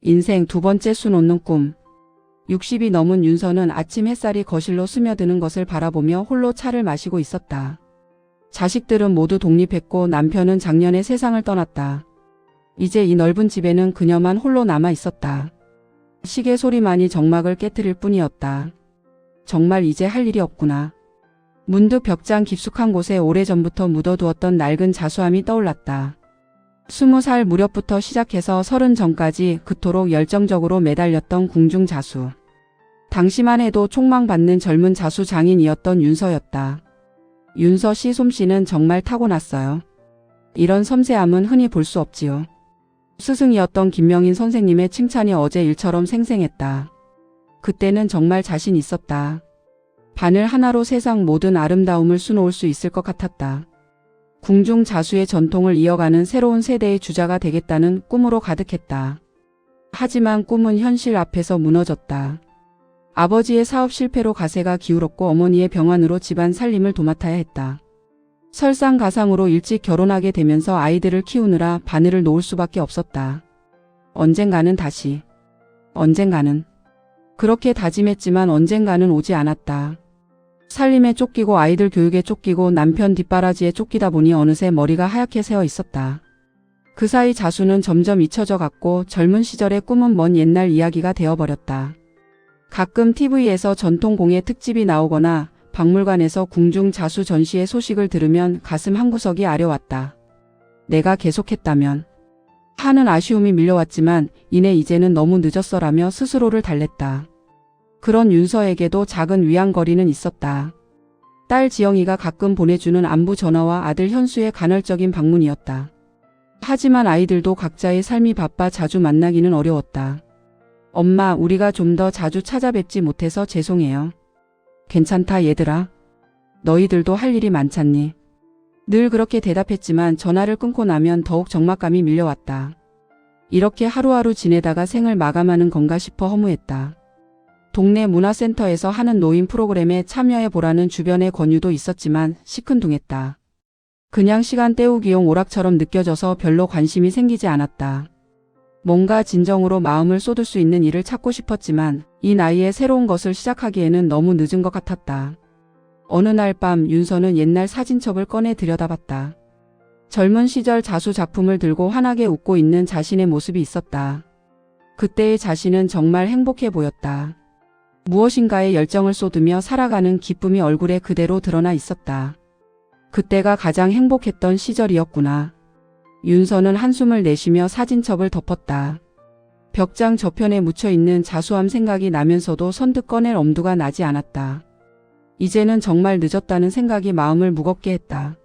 인생 두 번째 수놓는 꿈. 60이 넘은 윤서는 아침 햇살이 거실로 스며드는 것을 바라보며 홀로 차를 마시고 있었다. 자식들은 모두 독립했고 남편은 작년에 세상을 떠났다. 이제 이 넓은 집에는 그녀만 홀로 남아 있었다. 시계 소리만이 정막을 깨트릴 뿐이었다. 정말 이제 할 일이 없구나. 문득 벽장 깊숙한 곳에 오래전부터 묻어두었던 낡은 자수함이 떠올랐다. 20살 무렵부터 시작해서 30 전까지 그토록 열정적으로 매달렸던 궁중자수. 당시만 해도 촉망받는 젊은 자수 장인이었던 윤서였다. 윤서 씨 솜씨는 정말 타고났어요. 이런 섬세함은 흔히 볼 수 없지요. 스승이었던 김명인 선생님의 칭찬이 어제 일처럼 생생했다. 그때는 정말 자신 있었다. 바늘 하나로 세상 모든 아름다움을 수놓을 수 있을 것 같았다. 궁중자수의 전통을 이어가는 새로운 세대의 주자가 되겠다는 꿈으로 가득했다. 하지만 꿈은 현실 앞에서 무너졌다. 아버지의 사업 실패로 가세가 기울었고 어머니의 병환으로 집안 살림을 도맡아야 했다. 설상가상으로 일찍 결혼하게 되면서 아이들을 키우느라 바늘을 놓을 수밖에 없었다. 언젠가는 다시. 언젠가는. 그렇게 다짐했지만 언젠가는 오지 않았다. 살림에 쫓기고 아이들 교육에 쫓기고 남편 뒷바라지에 쫓기다 보니 어느새 머리가 하얗게 새어 있었다. 그 사이 자수는 점점 잊혀져 갔고 젊은 시절의 꿈은 먼 옛날 이야기가 되어버렸다. 가끔 TV에서 전통공예 특집이 나오거나 박물관에서 궁중자수 전시의 소식을 들으면 가슴 한구석이 아려왔다. 내가 계속했다면 하는 아쉬움이 밀려왔지만 이제는 너무 늦었어라며 스스로를 달랬다. 그런 윤서에게도 작은 위안거리는 있었다. 딸 지영이가 가끔 보내주는 안부 전화와 아들 현수의 간헐적인 방문이었다. 하지만 아이들도 각자의 삶이 바빠 자주 만나기는 어려웠다. 엄마, 우리가 좀 더 자주 찾아뵙지 못해서 죄송해요. 괜찮다 얘들아. 너희들도 할 일이 많잖니. 늘 그렇게 대답했지만 전화를 끊고 나면 더욱 적막감이 밀려왔다. 이렇게 하루하루 지내다가 생을 마감하는 건가 싶어 허무했다. 동네 문화센터에서 하는 노인 프로그램에 참여해보라는 주변의 권유도 있었지만 시큰둥했다. 그냥 시간 때우기용 오락처럼 느껴져서 별로 관심이 생기지 않았다. 뭔가 진정으로 마음을 쏟을 수 있는 일을 찾고 싶었지만 이 나이에 새로운 것을 시작하기에는 너무 늦은 것 같았다. 어느 날 밤 윤서는 옛날 사진첩을 꺼내 들여다봤다. 젊은 시절 자수 작품을 들고 환하게 웃고 있는 자신의 모습이 있었다. 그때의 자신은 정말 행복해 보였다. 무엇인가에 열정을 쏟으며 살아가는 기쁨이 얼굴에 그대로 드러나 있었다. 그때가 가장 행복했던 시절이었구나. 윤서는 한숨을 내쉬며 사진첩을 덮었다. 벽장 저편에 묻혀있는 자수함 생각이 나면서도 선뜻 꺼낼 엄두가 나지 않았다. 이제는 정말 늦었다는 생각이 마음을 무겁게 했다.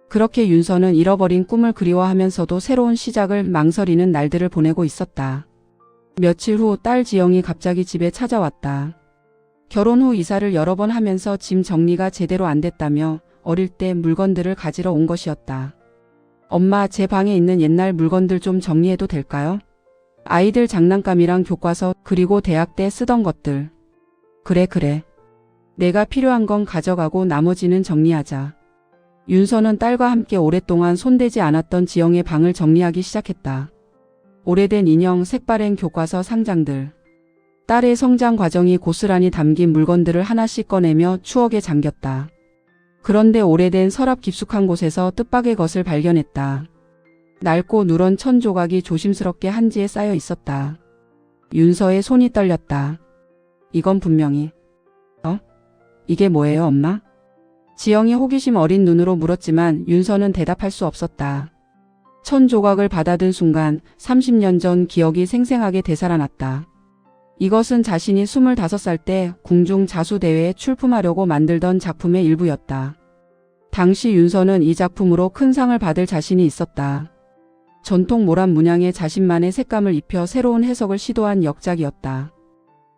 그렇게 윤서는 잃어버린 꿈을 그리워하면서도 새로운 시작을 망설이는 날들을 보내고 있었다. 며칠 후 딸 지영이 갑자기 집에 찾아왔다. 결혼 후 이사를 여러 번 하면서 짐 정리가 제대로 안 됐다며 어릴 때 물건들을 가지러 온 것이었다. 엄마, 제 방에 있는 옛날 물건들 좀 정리해도 될까요? 아이들 장난감이랑 교과서 그리고 대학 때 쓰던 것들. 그래. 내가 필요한 건 가져가고 나머지는 정리하자. 윤서는 딸과 함께 오랫동안 손대지 않았던 지영의 방을 정리하기 시작했다. 오래된 인형, 색바랜 교과서 상장들. 딸의 성장 과정이 고스란히 담긴 물건들을 하나씩 꺼내며 추억에 잠겼다. 그런데 오래된 서랍 깊숙한 곳에서 뜻밖의 것을 발견했다. 낡고 누런 천 조각이 조심스럽게 한지에 쌓여 있었다. 윤서의 손이 떨렸다. 이건 분명히. 이게 뭐예요, 엄마? 지영이 호기심 어린 눈으로 물었지만 윤서는 대답할 수 없었다. 천 조각을 받아든 순간 30년 전 기억이 생생하게 되살아났다. 이것은 자신이 25살 때 궁중자수대회에 출품하려고 만들던 작품의 일부였다. 당시 윤서는 이 작품으로 큰 상을 받을 자신이 있었다. 전통 모란 문양에 자신만의 색감을 입혀 새로운 해석을 시도한 역작이었다.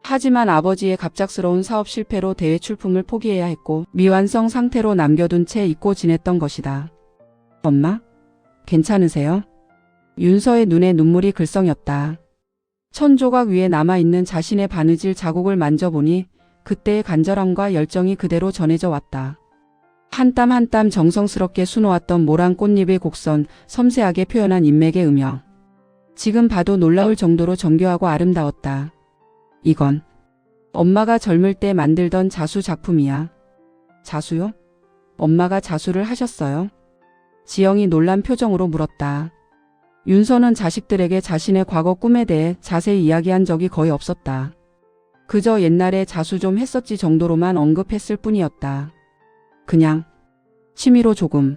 하지만 아버지의 갑작스러운 사업 실패로 대회 출품을 포기해야 했고 미완성 상태로 남겨둔 채 잊고 지냈던 것이다. 엄마? 괜찮으세요? 윤서의 눈에 눈물이 글썽였다. 천 조각 위에 남아있는 자신의 바느질 자국을 만져보니 그때의 간절함과 열정이 그대로 전해져 왔다. 한 땀 한 땀 정성스럽게 수놓았던 모란 꽃잎의 곡선, 섬세하게 표현한 인맥의 음영. 지금 봐도 놀라울 정도로 정교하고 아름다웠다. 이건 엄마가 젊을 때 만들던 자수 작품이야. 자수요? 엄마가 자수를 하셨어요? 지영이 놀란 표정으로 물었다. 윤서는 자식들에게 자신의 과거 꿈에 대해 자세히 이야기한 적이 거의 없었다. 그저 옛날에 자수 좀 했었지 정도로만 언급했을 뿐이었다. 그냥 취미로 조금.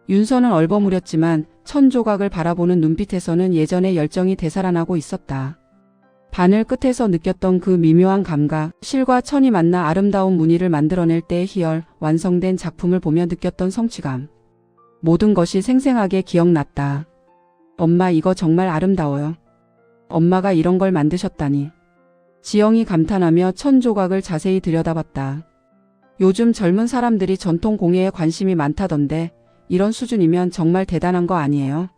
윤서는 얼버무렸지만 천조각을 바라보는 눈빛에서는 예전의 열정이 되살아나고 있었다. 바늘 끝에서 느꼈던 그 미묘한 감각, 실과 천이 만나 아름다운 무늬를 만들어낼 때의 희열, 완성된 작품을 보며 느꼈던 성취감. 모든 것이 생생하게 기억났다. 엄마 이거 정말 아름다워요. 엄마가 이런 걸 만드셨다니. 지영이 감탄하며 천조각을 자세히 들여다봤다. 요즘 젊은 사람들이 전통 공예에 관심이 많다던데 이런 수준이면 정말 대단한 거 아니에요?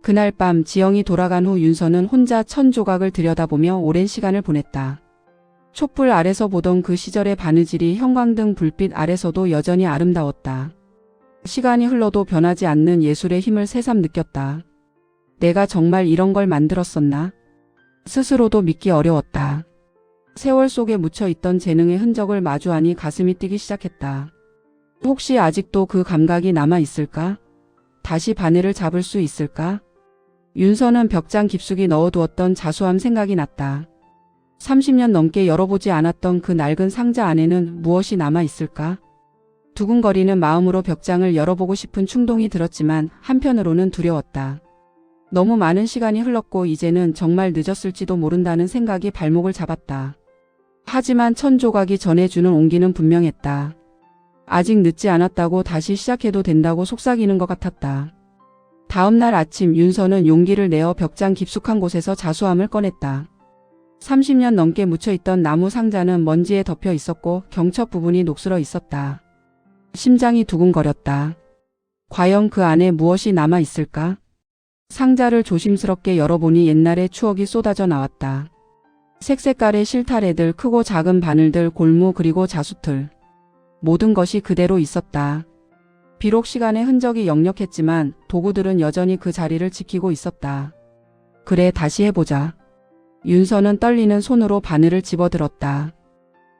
그날 밤 지영이 돌아간 후 윤서는 혼자 천조각을 들여다보며 오랜 시간을 보냈다. 촛불 아래서 보던 그 시절의 바느질이 형광등 불빛 아래서도 여전히 아름다웠다. 시간이 흘러도 변하지 않는 예술의 힘을 새삼 느꼈다. 내가 정말 이런 걸 만들었었나? 스스로도 믿기 어려웠다. 세월 속에 묻혀있던 재능의 흔적을 마주하니 가슴이 뛰기 시작했다. 혹시 아직도 그 감각이 남아있을까? 다시 바늘을 잡을 수 있을까? 윤서는 벽장 깊숙이 넣어두었던 자수함 생각이 났다. 30년 넘게 열어보지 않았던 그 낡은 상자 안에는 무엇이 남아있을까? 두근거리는 마음으로 벽장을 열어보고 싶은 충동이 들었지만 한편으로는 두려웠다. 너무 많은 시간이 흘렀고 이제는 정말 늦었을지도 모른다는 생각이 발목을 잡았다. 하지만 천조각이 전해주는 온기는 분명했다. 아직 늦지 않았다고 다시 시작해도 된다고 속삭이는 것 같았다. 다음 날 아침 윤서는 용기를 내어 벽장 깊숙한 곳에서 자수함을 꺼냈다. 30년 넘게 묻혀있던 나무 상자는 먼지에 덮여 있었고 경첩 부분이 녹슬어 있었다. 심장이 두근거렸다. 과연 그 안에 무엇이 남아있을까? 상자를 조심스럽게 열어보니 옛날의 추억이 쏟아져 나왔다. 색색깔의 실타래들, 크고 작은 바늘들, 골무 그리고 자수틀. 모든 것이 그대로 있었다. 비록 시간의 흔적이 역력했지만 도구들은 여전히 그 자리를 지키고 있었다. 그래, 다시 해보자. 윤서는 떨리는 손으로 바늘을 집어들었다.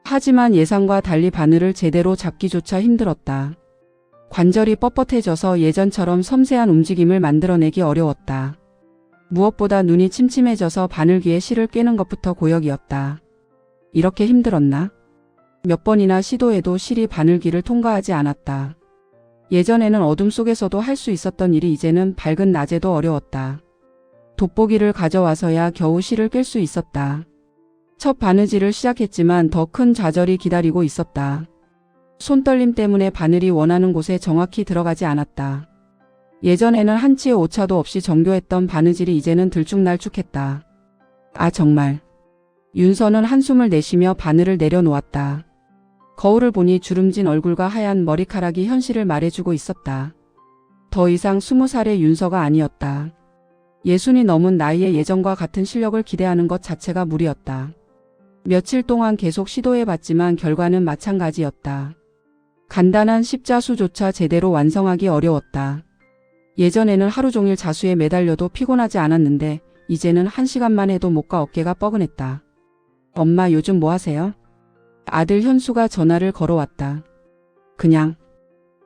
하지만 예상과 달리 바늘을 제대로 잡기조차 힘들었다. 관절이 뻣뻣해져서 예전처럼 섬세한 움직임을 만들어내기 어려웠다. 무엇보다 눈이 침침해져서 바늘귀에 실을 꿰는 것부터 고역이었다. 이렇게 힘들었나? 몇 번이나 시도해도 실이 바늘귀를 통과하지 않았다. 예전에는 어둠 속에서도 할 수 있었던 일이 이제는 밝은 낮에도 어려웠다. 돋보기를 가져와서야 겨우 실을 꿰 수 있었다. 첫 바느질을 시작했지만 더 큰 좌절이 기다리고 있었다. 손떨림 때문에 바늘이 원하는 곳에 정확히 들어가지 않았다. 예전에는 한치의 오차도 없이 정교했던 바느질이 이제는 들쭉날쭉했다. 아, 정말. 윤서는 한숨을 내쉬며 바늘을 내려놓았다. 거울을 보니 주름진 얼굴과 하얀 머리카락이 현실을 말해주고 있었다. 더 이상 20살의 윤서가 아니었다. 60이 넘은 나이에 예전과 같은 실력을 기대하는 것 자체가 무리였다. 며칠 동안 계속 시도해봤지만 결과는 마찬가지였다. 간단한 십자수조차 제대로 완성하기 어려웠다. 예전에는 하루 종일 자수에 매달려도 피곤하지 않았는데 이제는 1시간만 해도 목과 어깨가 뻐근했다. 엄마 요즘 뭐 하세요? 아들 현수가 전화를 걸어왔다. 그냥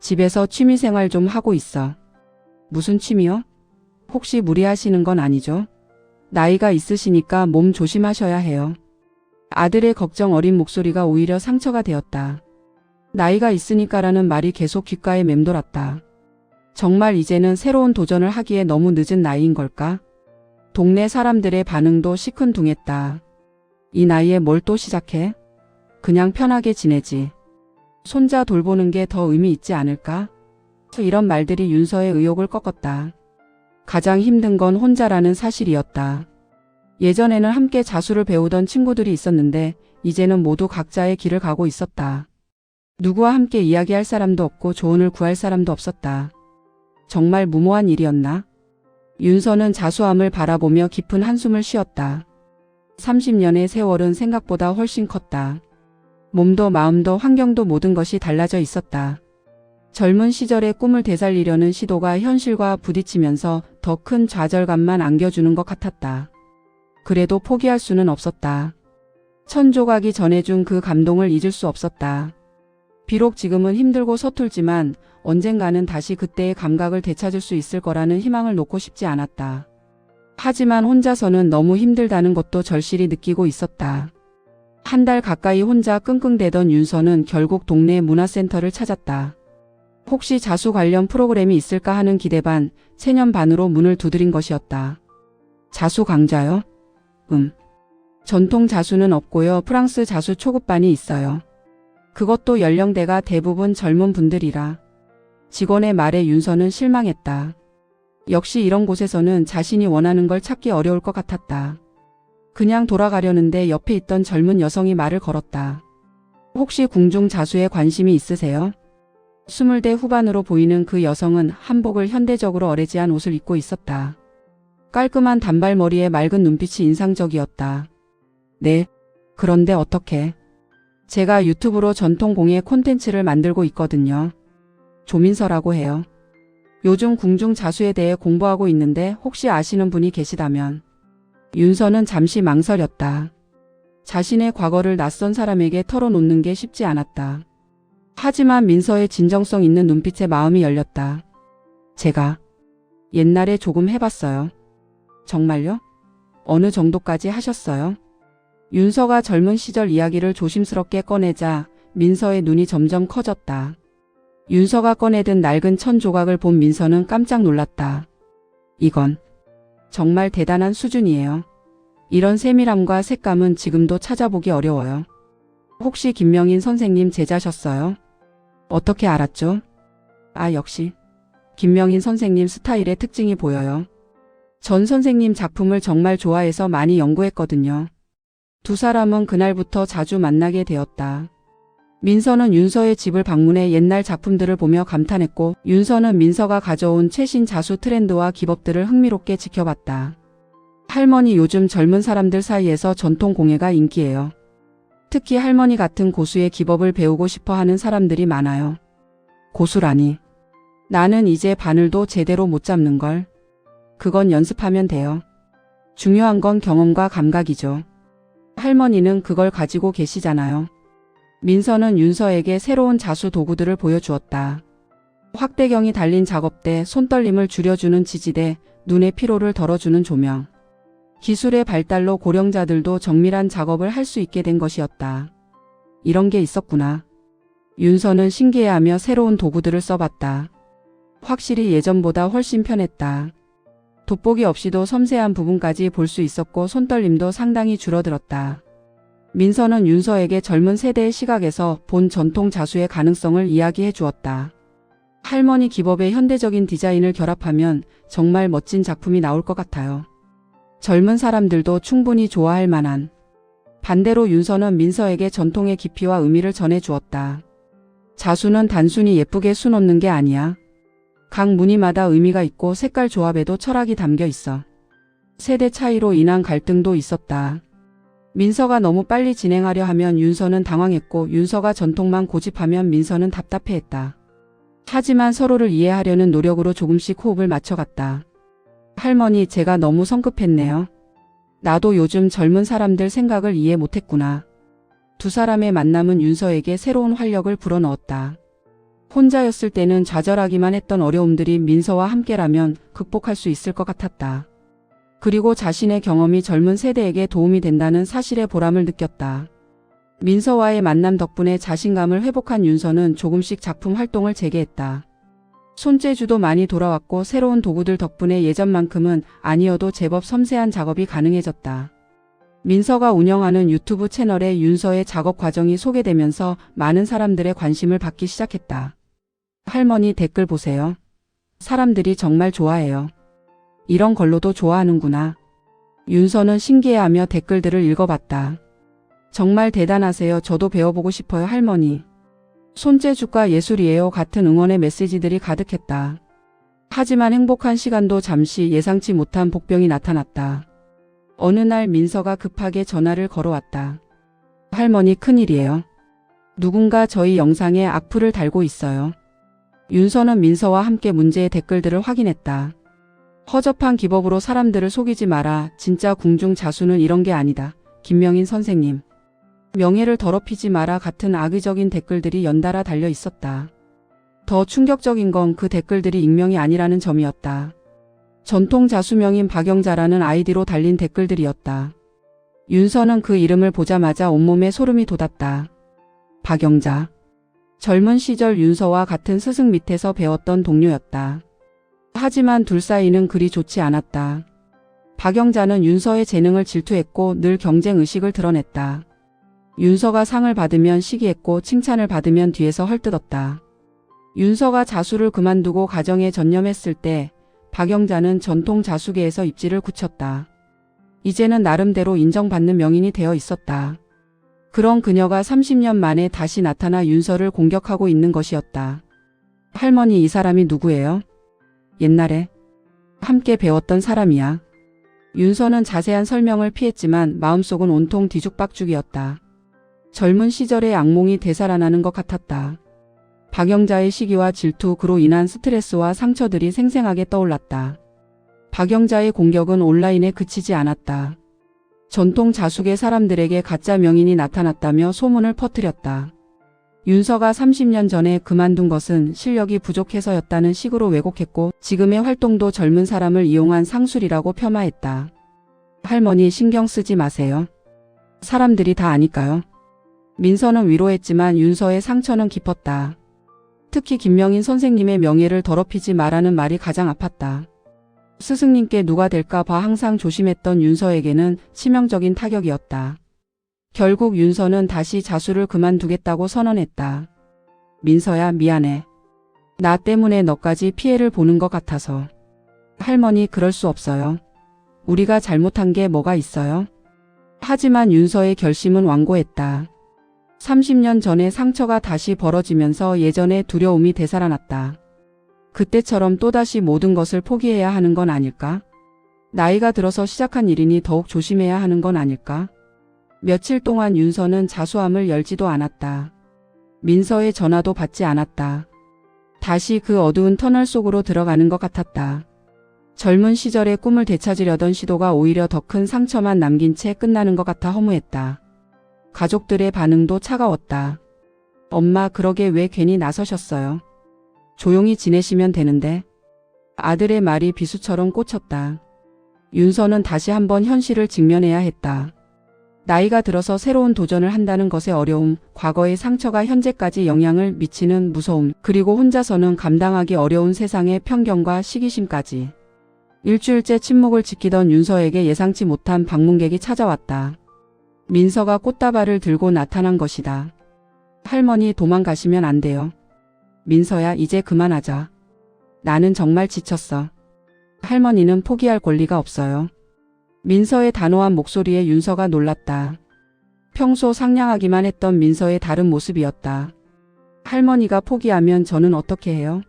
집에서 취미생활 좀 하고 있어. 무슨 취미요? 혹시 무리하시는 건 아니죠? 나이가 있으시니까 몸 조심하셔야 해요. 아들의 걱정 어린 목소리가 오히려 상처가 되었다. 나이가 있으니까라는 말이 계속 귓가에 맴돌았다. 정말 이제는 새로운 도전을 하기에 너무 늦은 나이인 걸까? 동네 사람들의 반응도 시큰둥했다. 이 나이에 뭘 또 시작해? 그냥 편하게 지내지. 손자 돌보는 게 더 의미 있지 않을까? 이런 말들이 윤서의 의욕을 꺾었다. 가장 힘든 건 혼자라는 사실이었다. 예전에는 함께 자수를 배우던 친구들이 있었는데 이제는 모두 각자의 길을 가고 있었다. 누구와 함께 이야기할 사람도 없고 조언을 구할 사람도 없었다. 정말 무모한 일이었나? 윤서는 자수함을 바라보며 깊은 한숨을 쉬었다. 30년의 세월은 생각보다 훨씬 컸다. 몸도 마음도 환경도 모든 것이 달라져 있었다. 젊은 시절의 꿈을 되살리려는 시도가 현실과 부딪히면서 더 큰 좌절감만 안겨주는 것 같았다. 그래도 포기할 수는 없었다. 천조각이 전해준 그 감동을 잊을 수 없었다. 비록 지금은 힘들고 서툴지만 언젠가는 다시 그때의 감각을 되찾을 수 있을 거라는 희망을 놓고 싶지 않았다. 하지만 혼자서는 너무 힘들다는 것도 절실히 느끼고 있었다. 한 달 가까이 혼자 끙끙대던 윤서는 결국 동네 문화센터를 찾았다. 혹시 자수 관련 프로그램이 있을까 하는 기대 반, 체념 반으로 문을 두드린 것이었다. 자수 강좌요? 전통 자수는 없고요. 프랑스 자수 초급반이 있어요. 그것도 연령대가 대부분 젊은 분들이라. 직원의 말에 윤서는 실망했다. 역시 이런 곳에서는 자신이 원하는 걸 찾기 어려울 것 같았다. 그냥 돌아가려는데 옆에 있던 젊은 여성이 말을 걸었다. 혹시 궁중 자수에 관심이 있으세요? 20대 후반으로 보이는 그 여성은 한복을 현대적으로 어레지한 옷을 입고 있었다. 깔끔한 단발머리에 맑은 눈빛이 인상적이었다. 네, 그런데 어떻게? 제가 유튜브로 전통 공예 콘텐츠를 만들고 있거든요. 조민서라고 해요. 요즘 궁중 자수에 대해 공부하고 있는데 혹시 아시는 분이 계시다면. 윤서는 잠시 망설였다. 자신의 과거를 낯선 사람에게 털어놓는 게 쉽지 않았다. 하지만 민서의 진정성 있는 눈빛에 마음이 열렸다. 제가 옛날에 조금 해봤어요. 정말요? 어느 정도까지 하셨어요? 윤서가 젊은 시절 이야기를 조심스럽게 꺼내자 민서의 눈이 점점 커졌다. 윤서가 꺼내든 낡은 천 조각을 본 민서는 깜짝 놀랐다. 이건 정말 대단한 수준이에요. 이런 세밀함과 색감은 지금도 찾아보기 어려워요. 혹시 김명인 선생님 제자셨어요? 어떻게 알았죠? 아, 역시 김명인 선생님 스타일의 특징이 보여요. 전 선생님 작품을 정말 좋아해서 많이 연구했거든요. 두 사람은 그날부터 자주 만나게 되었다. 민서는 윤서의 집을 방문해 옛날 작품들을 보며 감탄했고 윤서는 민서가 가져온 최신 자수 트렌드와 기법들을 흥미롭게 지켜봤다. 할머니, 요즘 젊은 사람들 사이에서 전통 공예가 인기예요. 특히 할머니 같은 고수의 기법을 배우고 싶어 하는 사람들이 많아요. 고수라니. 나는 이제 바늘도 제대로 못 잡는걸. 그건 연습하면 돼요. 중요한 건 경험과 감각이죠. 할머니는 그걸 가지고 계시잖아요. 민서는 윤서에게 새로운 자수 도구들을 보여주었다. 확대경이 달린 작업대, 손떨림을 줄여주는 지지대, 눈의 피로를 덜어주는 조명. 기술의 발달로 고령자들도 정밀한 작업을 할 수 있게 된 것이었다. 이런 게 있었구나. 윤서는 신기해하며 새로운 도구들을 써봤다. 확실히 예전보다 훨씬 편했다. 돋보기 없이도 섬세한 부분까지 볼 수 있었고 손떨림도 상당히 줄어들었다. 민서는 윤서에게 젊은 세대의 시각에서 본 전통 자수의 가능성을 이야기해 주었다. 할머니 기법의 현대적인 디자인을 결합하면 정말 멋진 작품이 나올 것 같아요. 젊은 사람들도 충분히 좋아할 만한. 반대로 윤서는 민서에게 전통의 깊이와 의미를 전해 주었다. 자수는 단순히 예쁘게 수놓는 게 아니야. 각 무늬마다 의미가 있고 색깔 조합에도 철학이 담겨 있어. 세대 차이로 인한 갈등도 있었다. 민서가 너무 빨리 진행하려 하면 윤서는 당황했고 윤서가 전통만 고집하면 민서는 답답해했다. 하지만 서로를 이해하려는 노력으로 조금씩 호흡을 맞춰갔다. 할머니, 제가 너무 성급했네요. 나도 요즘 젊은 사람들 생각을 이해 못했구나. 두 사람의 만남은 윤서에게 새로운 활력을 불어넣었다. 혼자였을 때는 좌절하기만 했던 어려움들이 민서와 함께라면 극복할 수 있을 것 같았다. 그리고 자신의 경험이 젊은 세대에게 도움이 된다는 사실의 보람을 느꼈다. 민서와의 만남 덕분에 자신감을 회복한 윤서는 조금씩 작품 활동을 재개했다. 손재주도 많이 돌아왔고 새로운 도구들 덕분에 예전만큼은 아니어도 제법 섬세한 작업이 가능해졌다. 민서가 운영하는 유튜브 채널에 윤서의 작업 과정이 소개되면서 많은 사람들의 관심을 받기 시작했다. 할머니, 댓글 보세요. 사람들이 정말 좋아해요. 이런 걸로도 좋아하는구나. 윤서는 신기해하며 댓글들을 읽어봤다. 정말 대단하세요. 저도 배워보고 싶어요, 할머니. 손재주가 예술이에요. 같은 응원의 메시지들이 가득했다. 하지만 행복한 시간도 잠시 예상치 못한 복병이 나타났다. 어느 날 민서가 급하게 전화를 걸어왔다. 할머니, 큰일이에요. 누군가 저희 영상에 악플을 달고 있어요. 윤서는 민서와 함께 문제의 댓글들을 확인했다. 허접한 기법으로 사람들을 속이지 마라. 진짜 궁중자수는 이런 게 아니다. 김명인 선생님. 명예를 더럽히지 마라 같은 악의적인 댓글들이 연달아 달려 있었다. 더 충격적인 건 그 댓글들이 익명이 아니라는 점이었다. 전통 자수명인 박영자라는 아이디로 달린 댓글들이었다. 윤서는 그 이름을 보자마자 온몸에 소름이 돋았다. 박영자. 젊은 시절 윤서와 같은 스승 밑에서 배웠던 동료였다. 하지만 둘 사이는 그리 좋지 않았다. 박영자는 윤서의 재능을 질투했고 늘 경쟁의식을 드러냈다. 윤서가 상을 받으면 시기했고 칭찬을 받으면 뒤에서 헐뜯었다. 윤서가 자수를 그만두고 가정에 전념했을 때 박영자는 전통 자수계에서 입지를 굳혔다. 이제는 나름대로 인정받는 명인이 되어 있었다. 그런 그녀가 30년 만에 다시 나타나 윤서를 공격하고 있는 것이었다. 할머니, 이 사람이 누구예요? 옛날에 함께 배웠던 사람이야. 윤서는 자세한 설명을 피했지만 마음속은 온통 뒤죽박죽이었다. 젊은 시절의 악몽이 되살아나는 것 같았다. 박영자의 시기와 질투, 그로 인한 스트레스와 상처들이 생생하게 떠올랐다. 박영자의 공격은 온라인에 그치지 않았다. 전통 자숙의 사람들에게 가짜 명인이 나타났다며 소문을 퍼뜨렸다. 윤서가 30년 전에 그만둔 것은 실력이 부족해서였다는 식으로 왜곡했고 지금의 활동도 젊은 사람을 이용한 상술이라고 폄하했다. 할머니, 신경 쓰지 마세요. 사람들이 다 아니까요. 민서는 위로했지만 윤서의 상처는 깊었다. 특히 김명인 선생님의 명예를 더럽히지 마라는 말이 가장 아팠다. 스승님께 누가 될까 봐 항상 조심했던 윤서에게는 치명적인 타격이었다. 결국 윤서는 다시 자수를 그만두겠다고 선언했다. 민서야, 미안해. 나 때문에 너까지 피해를 보는 것 같아서. 할머니, 그럴 수 없어요. 우리가 잘못한 게 뭐가 있어요? 하지만 윤서의 결심은 완고했다. 30년 전의 상처가 다시 벌어지면서 예전의 두려움이 되살아났다. 그때처럼 또다시 모든 것을 포기해야 하는 건 아닐까? 나이가 들어서 시작한 일이니 더욱 조심해야 하는 건 아닐까? 며칠 동안 윤서는 자수함을 열지도 않았다. 민서의 전화도 받지 않았다. 다시 그 어두운 터널 속으로 들어가는 것 같았다. 젊은 시절의 꿈을 되찾으려던 시도가 오히려 더 큰 상처만 남긴 채 끝나는 것 같아 허무했다. 가족들의 반응도 차가웠다. 엄마, 그러게 왜 괜히 나서셨어요? 조용히 지내시면 되는데. 아들의 말이 비수처럼 꽂혔다. 윤서는 다시 한번 현실을 직면해야 했다. 나이가 들어서 새로운 도전을 한다는 것의 어려움, 과거의 상처가 현재까지 영향을 미치는 무서움, 그리고 혼자서는 감당하기 어려운 세상의 편견과 시기심까지. 일주일째 침묵을 지키던 윤서에게 예상치 못한 방문객이 찾아왔다. 민서가 꽃다발을 들고 나타난 것이다. 할머니, 도망가시면 안 돼요. 민서야, 이제 그만하자. 나는 정말 지쳤어. 할머니는 포기할 권리가 없어요. 민서의 단호한 목소리에 윤서가 놀랐다. 평소 상냥하기만 했던 민서의 다른 모습이었다. 할머니가 포기하면 저는 어떻게 해요?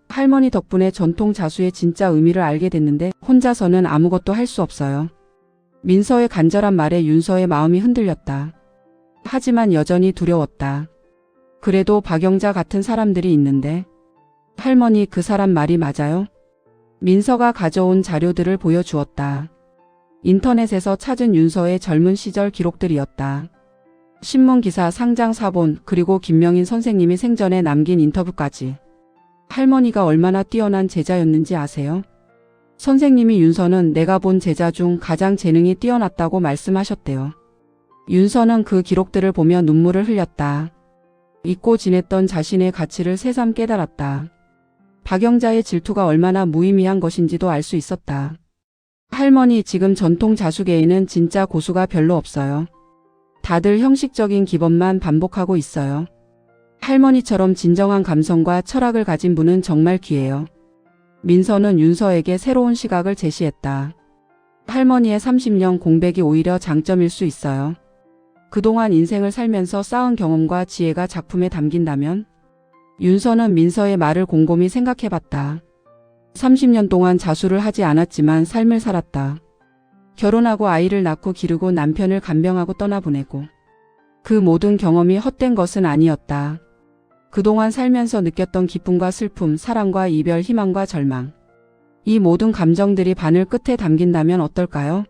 할머니 덕분에 전통 자수의 진짜 의미를 알게 됐는데 혼자서는 아무것도 할 수 없어요. 민서의 간절한 말에 윤서의 마음이 흔들렸다. 하지만 여전히 두려웠다. 그래도 박영자 같은 사람들이 있는데. 할머니, 그 사람 말이 맞아요? 민서가 가져온 자료들을 보여주었다. 인터넷에서 찾은 윤서의 젊은 시절 기록들이었다. 신문기사, 상장 사본, 그리고 김명인 선생님이 생전에 남긴 인터뷰까지. 할머니가 얼마나 뛰어난 제자였는지 아세요? 선생님이 윤서는 내가 본 제자 중 가장 재능이 뛰어났다고 말씀하셨대요. 윤서는 그 기록들을 보며 눈물을 흘렸다. 잊고 지냈던 자신의 가치를 새삼 깨달았다. 박영자의 질투가 얼마나 무의미한 것인지도 알 수 있었다. 할머니, 지금 전통 자수계에는 진짜 고수가 별로 없어요. 다들 형식적인 기법만 반복하고 있어요. 할머니처럼 진정한 감성과 철학을 가진 분은 정말 귀해요. 민서는 윤서에게 새로운 시각을 제시했다. 할머니의 30년 공백이 오히려 장점일 수 있어요. 그동안 인생을 살면서 쌓은 경험과 지혜가 작품에 담긴다면? 윤서는 민서의 말을 곰곰이 생각해봤다. 30년 동안 자수를 하지 않았지만 삶을 살았다. 결혼하고 아이를 낳고 기르고 남편을 간병하고 떠나보내고. 그 모든 경험이 헛된 것은 아니었다. 그동안 살면서 느꼈던 기쁨과 슬픔, 사랑과 이별, 희망과 절망. 이 모든 감정들이 바늘 끝에 담긴다면 어떨까요?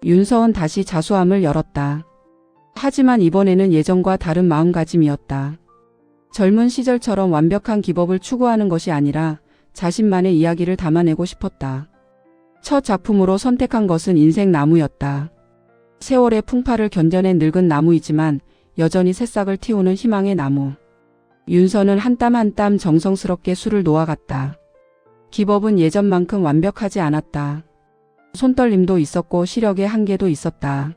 윤서은 다시 자수함을 열었다. 하지만 이번에는 예전과 다른 마음가짐이었다. 젊은 시절처럼 완벽한 기법을 추구하는 것이 아니라 자신만의 이야기를 담아내고 싶었다. 첫 작품으로 선택한 것은 인생 나무였다. 세월의 풍파를 견뎌낸 늙은 나무이지만 여전히 새싹을 틔우는 희망의 나무. 윤서는 한 땀 한 땀 정성스럽게 술을 놓아갔다. 기법은 예전만큼 완벽하지 않았다. 손떨림도 있었고 시력의 한계도 있었다.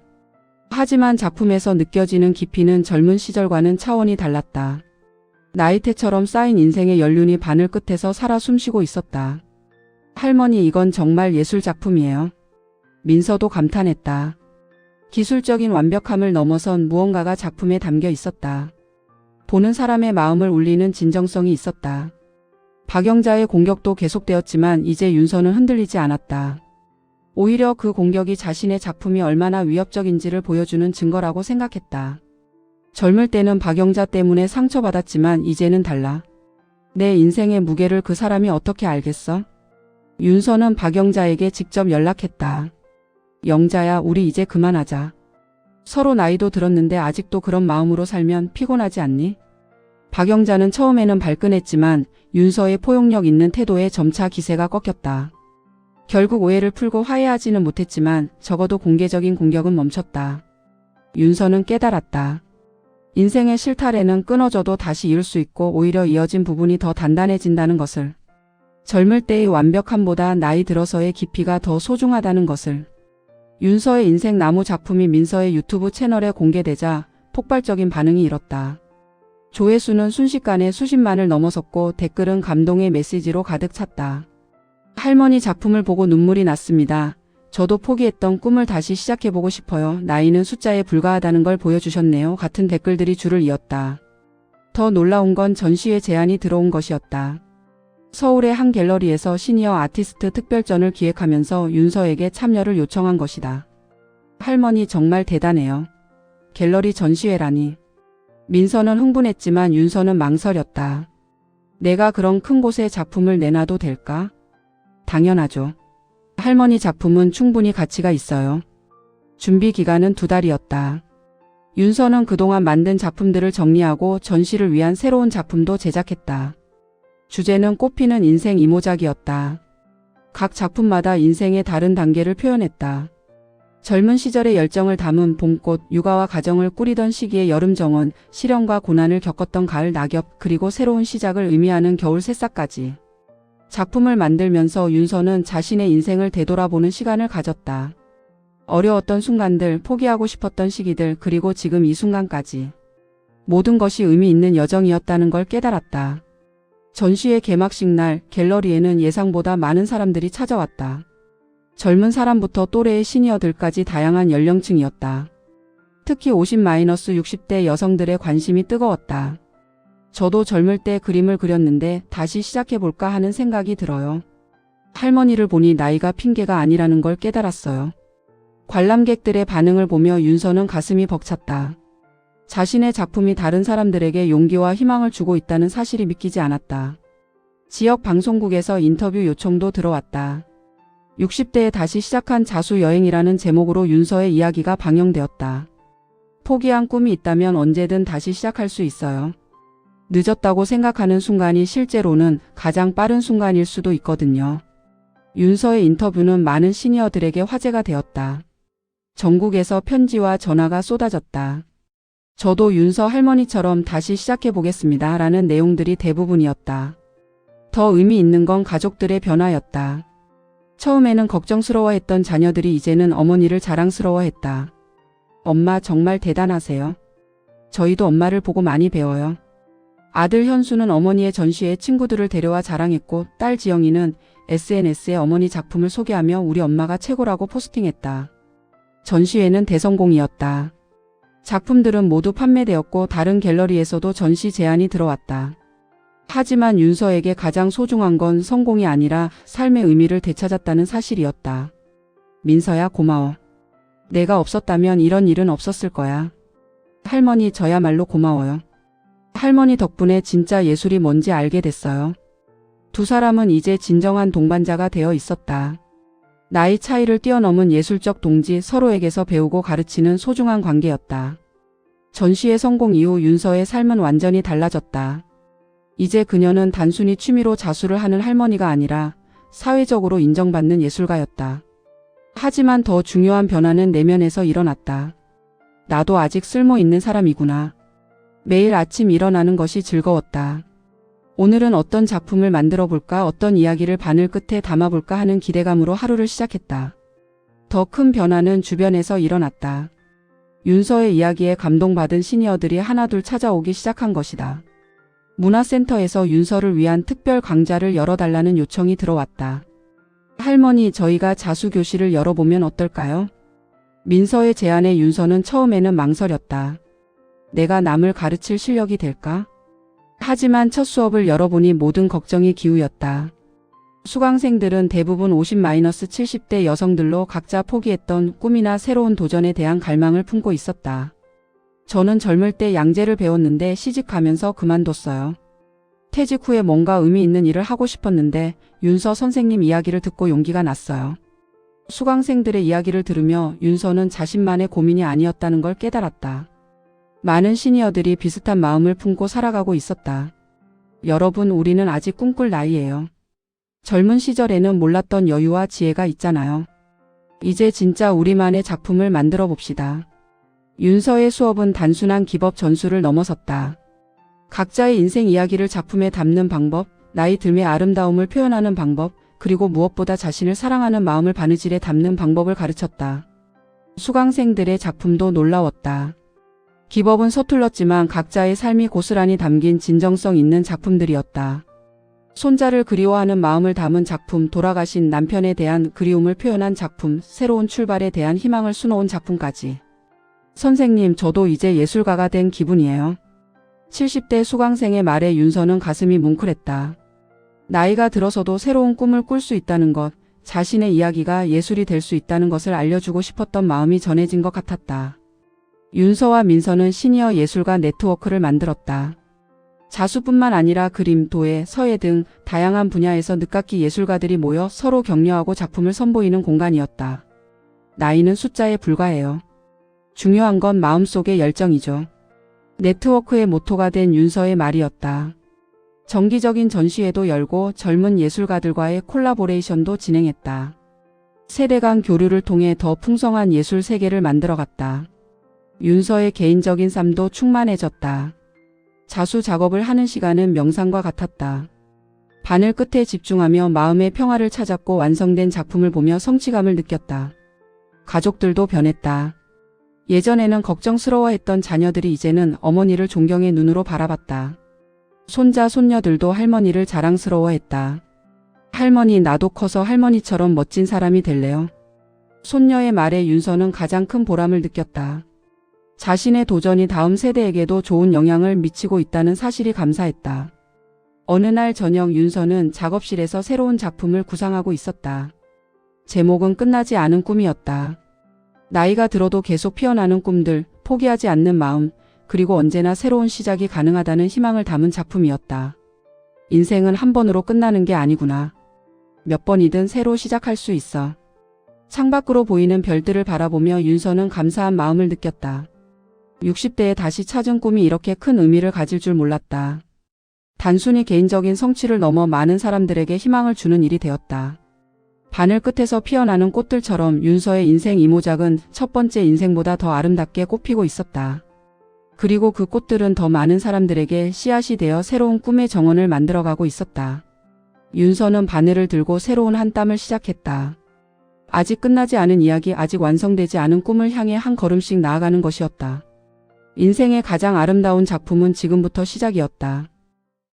하지만 작품에서 느껴지는 깊이는 젊은 시절과는 차원이 달랐다. 나이테처럼 쌓인 인생의 연륜이 바늘 끝에서 살아 숨쉬고 있었다. 할머니, 이건 정말 예술 작품이에요. 민서도 감탄했다. 기술적인 완벽함을 넘어선 무언가가 작품에 담겨 있었다. 보는 사람의 마음을 울리는 진정성이 있었다. 박영자의 공격도 계속되었지만 이제 윤서는 흔들리지 않았다. 오히려 그 공격이 자신의 작품이 얼마나 위협적인지를 보여주는 증거라고 생각했다. 젊을 때는 박영자 때문에 상처받았지만 이제는 달라. 내 인생의 무게를 그 사람이 어떻게 알겠어? 윤서는 박영자에게 직접 연락했다. 영자야, 우리 이제 그만하자. 서로 나이도 들었는데 아직도 그런 마음으로 살면 피곤하지 않니? 박영자는 처음에는 발끈했지만 윤서의 포용력 있는 태도에 점차 기세가 꺾였다. 결국 오해를 풀고 화해하지는 못했지만 적어도 공개적인 공격은 멈췄다. 윤서는 깨달았다. 인생의 실타래는 끊어져도 다시 이을 수 있고 오히려 이어진 부분이 더 단단해진다는 것을. 젊을 때의 완벽함보다 나이 들어서의 깊이가 더 소중하다는 것을. 윤서의 인생 나무 작품이 민서의 유튜브 채널에 공개되자 폭발적인 반응이 일었다. 조회수는 순식간에 수십만을 넘어섰고 댓글은 감동의 메시지로 가득 찼다. 할머니 작품을 보고 눈물이 났습니다. 저도 포기했던 꿈을 다시 시작해보고 싶어요. 나이는 숫자에 불과하다는 걸 보여주셨네요. 같은 댓글들이 줄을 이었다. 더 놀라운 건 전시회 제안이 들어온 것이었다. 서울의 한 갤러리에서 시니어 아티스트 특별전을 기획하면서 윤서에게 참여를 요청한 것이다. 할머니 정말 대단해요. 갤러리 전시회라니. 민서는 흥분했지만 윤서는 망설였다. 내가 그런 큰 곳에 작품을 내놔도 될까? 당연하죠. 할머니 작품은 충분히 가치가 있어요. 준비 기간은 2달이었다. 윤서는 그동안 만든 작품들을 정리하고 전시를 위한 새로운 작품도 제작했다. 주제는 꽃피는 인생 이모작이었다. 각 작품마다 인생의 다른 단계를 표현했다. 젊은 시절의 열정을 담은 봄꽃, 육아와 가정을 꾸리던 시기의 여름 정원, 시련과 고난을 겪었던 가을 낙엽, 그리고 새로운 시작을 의미하는 겨울 새싹까지. 작품을 만들면서 윤서는 자신의 인생을 되돌아보는 시간을 가졌다. 어려웠던 순간들, 포기하고 싶었던 시기들, 그리고 지금 이 순간까지. 모든 것이 의미 있는 여정이었다는 걸 깨달았다. 전시회 개막식 날 갤러리에는 예상보다 많은 사람들이 찾아왔다. 젊은 사람부터 또래의 시니어들까지 다양한 연령층이었다. 특히 50-60대 여성들의 관심이 뜨거웠다. 저도 젊을 때 그림을 그렸는데 다시 시작해볼까 하는 생각이 들어요. 할머니를 보니 나이가 핑계가 아니라는 걸 깨달았어요. 관람객들의 반응을 보며 윤서는 가슴이 벅찼다. 자신의 작품이 다른 사람들에게 용기와 희망을 주고 있다는 사실이 믿기지 않았다. 지역 방송국에서 인터뷰 요청도 들어왔다. 60대에 다시 시작한 자수 여행이라는 제목으로 윤서의 이야기가 방영되었다. 포기한 꿈이 있다면 언제든 다시 시작할 수 있어요. 늦었다고 생각하는 순간이 실제로는 가장 빠른 순간일 수도 있거든요. 윤서의 인터뷰는 많은 시니어들에게 화제가 되었다. 전국에서 편지와 전화가 쏟아졌다. 저도 윤서 할머니처럼 다시 시작해보겠습니다. 라는 내용들이 대부분이었다. 더 의미 있는 건 가족들의 변화였다. 처음에는 걱정스러워했던 자녀들이 이제는 어머니를 자랑스러워했다. 엄마 정말 대단하세요. 저희도 엄마를 보고 많이 배워요. 아들 현수는 어머니의 전시에 친구들을 데려와 자랑했고 딸 지영이는 SNS에 어머니 작품을 소개하며 우리 엄마가 최고라고 포스팅했다. 전시회는 대성공이었다. 작품들은 모두 판매되었고 다른 갤러리에서도 전시 제안이 들어왔다. 하지만 윤서에게 가장 소중한 건 성공이 아니라 삶의 의미를 되찾았다는 사실이었다. 민서야, 고마워. 내가 없었다면 이런 일은 없었을 거야. 할머니, 저야말로 고마워요. 할머니 덕분에 진짜 예술이 뭔지 알게 됐어요. 두 사람은 이제 진정한 동반자가 되어 있었다. 나이 차이를 뛰어넘은 예술적 동지, 서로에게서 배우고 가르치는 소중한 관계였다. 전시회 성공 이후 윤서의 삶은 완전히 달라졌다. 이제 그녀는 단순히 취미로 자수를 하는 할머니가 아니라 사회적으로 인정받는 예술가였다. 하지만 더 중요한 변화는 내면에서 일어났다. 나도 아직 쓸모 있는 사람이구나. 매일 아침 일어나는 것이 즐거웠다. 오늘은 어떤 작품을 만들어 볼까, 어떤 이야기를 바늘 끝에 담아볼까 하는 기대감으로 하루를 시작했다. 더 큰 변화는 주변에서 일어났다. 윤서의 이야기에 감동받은 시니어들이 하나둘 찾아오기 시작한 것이다. 문화센터에서 윤서를 위한 특별 강좌를 열어달라는 요청이 들어왔다. 할머니, 저희가 자수교실을 열어보면 어떨까요? 민서의 제안에 윤서는 처음에는 망설였다. 내가 남을 가르칠 실력이 될까? 하지만 첫 수업을 열어보니 모든 걱정이 기우였다. 수강생들은 대부분 50-70대 여성들로 각자 포기했던 꿈이나 새로운 도전에 대한 갈망을 품고 있었다. 저는 젊을 때 양재를 배웠는데 시집가면서 그만뒀어요. 퇴직 후에 뭔가 의미 있는 일을 하고 싶었는데 윤서 선생님 이야기를 듣고 용기가 났어요. 수강생들의 이야기를 들으며 윤서는 자신만의 고민이 아니었다는 걸 깨달았다. 많은 시니어들이 비슷한 마음을 품고 살아가고 있었다. 여러분, 우리는 아직 꿈꿀 나이예요. 젊은 시절에는 몰랐던 여유와 지혜가 있잖아요. 이제 진짜 우리만의 작품을 만들어 봅시다. 윤서의 수업은 단순한 기법 전수를 넘어섰다. 각자의 인생 이야기를 작품에 담는 방법, 나이 들매 아름다움을 표현하는 방법, 그리고 무엇보다 자신을 사랑하는 마음을 바느질에 담는 방법을 가르쳤다. 수강생들의 작품도 놀라웠다. 기법은 서툴렀지만 각자의 삶이 고스란히 담긴 진정성 있는 작품들이었다. 손자를 그리워하는 마음을 담은 작품, 돌아가신 남편에 대한 그리움을 표현한 작품, 새로운 출발에 대한 희망을 수놓은 작품까지. 선생님, 저도 이제 예술가가 된 기분이에요. 70대 수강생의 말에 윤서는 가슴이 뭉클했다. 나이가 들어서도 새로운 꿈을 꿀 수 있다는 것, 자신의 이야기가 예술이 될 수 있다는 것을 알려주고 싶었던 마음이 전해진 것 같았다. 윤서와 민서는 시니어 예술가 네트워크를 만들었다. 자수뿐만 아니라 그림, 도예, 서예 등 다양한 분야에서 늦깎이 예술가들이 모여 서로 격려하고 작품을 선보이는 공간이었다. 나이는 숫자에 불과해요. 중요한 건 마음속의 열정이죠. 네트워크의 모토가 된 윤서의 말이었다. 정기적인 전시회도 열고 젊은 예술가들과의 콜라보레이션도 진행했다. 세대 간 교류를 통해 더 풍성한 예술 세계를 만들어갔다. 윤서의 개인적인 삶도 충만해졌다. 자수 작업을 하는 시간은 명상과 같았다. 바늘 끝에 집중하며 마음의 평화를 찾았고 완성된 작품을 보며 성취감을 느꼈다. 가족들도 변했다. 예전에는 걱정스러워했던 자녀들이 이제는 어머니를 존경의 눈으로 바라봤다. 손자, 손녀들도 할머니를 자랑스러워했다. 할머니, 나도 커서 할머니처럼 멋진 사람이 될래요. 손녀의 말에 윤서는 가장 큰 보람을 느꼈다. 자신의 도전이 다음 세대에게도 좋은 영향을 미치고 있다는 사실이 감사했다. 어느 날 저녁 윤서는 작업실에서 새로운 작품을 구상하고 있었다. 제목은 끝나지 않은 꿈이었다. 나이가 들어도 계속 피어나는 꿈들, 포기하지 않는 마음, 그리고 언제나 새로운 시작이 가능하다는 희망을 담은 작품이었다. 인생은 한 번으로 끝나는 게 아니구나. 몇 번이든 새로 시작할 수 있어. 창밖으로 보이는 별들을 바라보며 윤서는 감사한 마음을 느꼈다. 60대에 다시 찾은 꿈이 이렇게 큰 의미를 가질 줄 몰랐다. 단순히 개인적인 성취를 넘어 많은 사람들에게 희망을 주는 일이 되었다. 바늘 끝에서 피어나는 꽃들처럼 윤서의 인생 이모작은 첫 번째 인생보다 더 아름답게 꽃피고 있었다. 그리고 그 꽃들은 더 많은 사람들에게 씨앗이 되어 새로운 꿈의 정원을 만들어가고 있었다. 윤서는 바늘을 들고 새로운 한 땀을 시작했다. 아직 끝나지 않은 이야기, 아직 완성되지 않은 꿈을 향해 한 걸음씩 나아가는 것이었다. 인생의 가장 아름다운 작품은 지금부터 시작이었다.